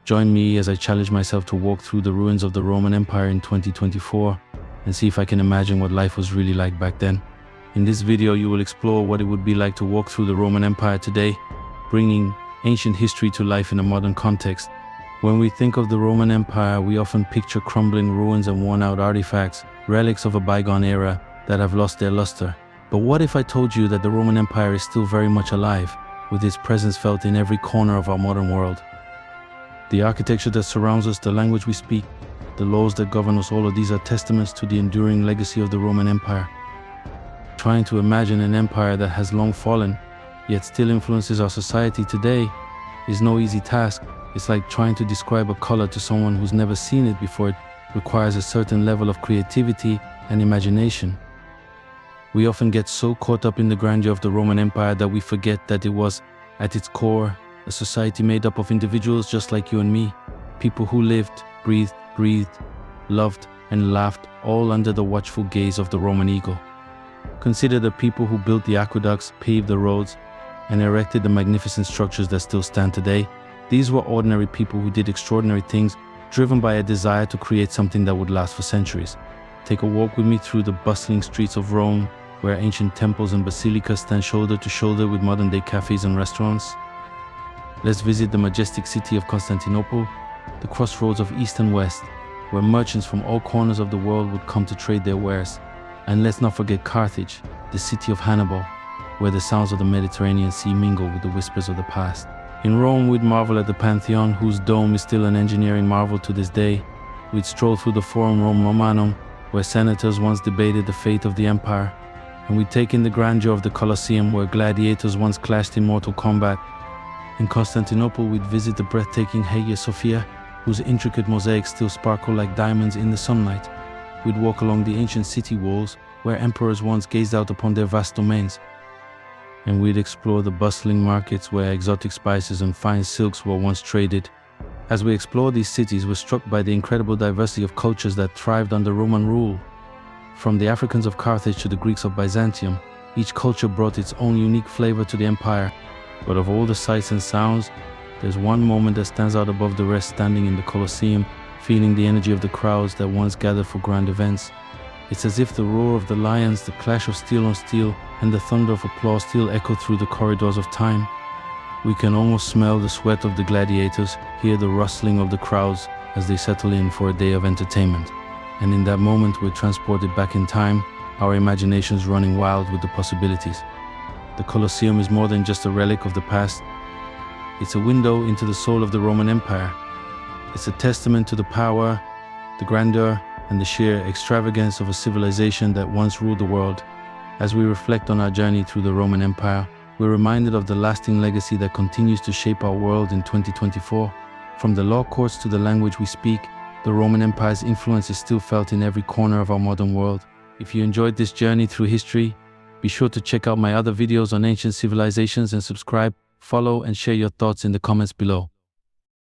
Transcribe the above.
Join me as I challenge myself to walk through the ruins of the Roman Empire in 2024 and see if I can imagine what life was really like back then. In this video, you will explore what it would be like to walk through the Roman Empire today, bringing ancient history to life in a modern context. When we think of the Roman Empire, we often picture crumbling ruins and worn-out artifacts, relics of a bygone era that have lost their luster. But what if I told you that the Roman Empire is still very much alive, with its presence felt in every corner of our modern world? The architecture that surrounds us, the language we speak, the laws that govern us, all of these are testaments to the enduring legacy of the Roman Empire. Trying to imagine an empire that has long fallen, yet still influences our society today, is no easy task. It's like trying to describe a color to someone who's never seen it before. It requires a certain level of creativity and imagination. We often get so caught up in the grandeur of the Roman Empire that we forget that it was, at its core, a society made up of individuals just like you and me, people who lived, breathed, loved, and laughed, all under the watchful gaze of the Roman eagle. Consider the people who built the aqueducts, paved the roads, and erected the magnificent structures that still stand today. These were ordinary people who did extraordinary things, driven by a desire to create something that would last for centuries. Take a walk with me through the bustling streets of Rome, where ancient temples and basilicas stand shoulder to shoulder with modern-day cafes and restaurants. Let's visit the majestic city of Constantinople, the crossroads of East and West, where merchants from all corners of the world would come to trade their wares. And let's not forget Carthage, the city of Hannibal, where the sounds of the Mediterranean Sea mingle with the whispers of the past. In Rome, we'd marvel at the Pantheon, whose dome is still an engineering marvel to this day. We'd stroll through the Forum Romanum, where senators once debated the fate of the empire. And we'd take in the grandeur of the Colosseum, where gladiators once clashed in mortal combat. In Constantinople, we'd visit the breathtaking Hagia Sophia, whose intricate mosaics still sparkle like diamonds in the sunlight. We'd walk along the ancient city walls, where emperors once gazed out upon their vast domains. And we'd explore the bustling markets where exotic spices and fine silks were once traded. As we explore these cities, we're struck by the incredible diversity of cultures that thrived under Roman rule. From the Africans of Carthage to the Greeks of Byzantium, each culture brought its own unique flavor to the empire. But of all the sights and sounds, there's one moment that stands out above the rest, standing in the Colosseum, feeling the energy of the crowds that once gathered for grand events. It's as if the roar of the lions, the clash of steel on steel, and the thunder of applause still echo through the corridors of time. We can almost smell the sweat of the gladiators, hear the rustling of the crowds as they settle in for a day of entertainment. And in that moment, we're transported back in time, our imaginations running wild with the possibilities. The Colosseum is more than just a relic of the past. It's a window into the soul of the Roman Empire. It's a testament to the power, the grandeur, and the sheer extravagance of a civilization that once ruled the world. As we reflect on our journey through the Roman Empire, we're reminded of the lasting legacy that continues to shape our world in 2024. From the law courts to the language we speak, the Roman Empire's influence is still felt in every corner of our modern world. If you enjoyed this journey through history, be sure to check out my other videos on ancient civilizations and subscribe, follow, and share your thoughts in the comments below.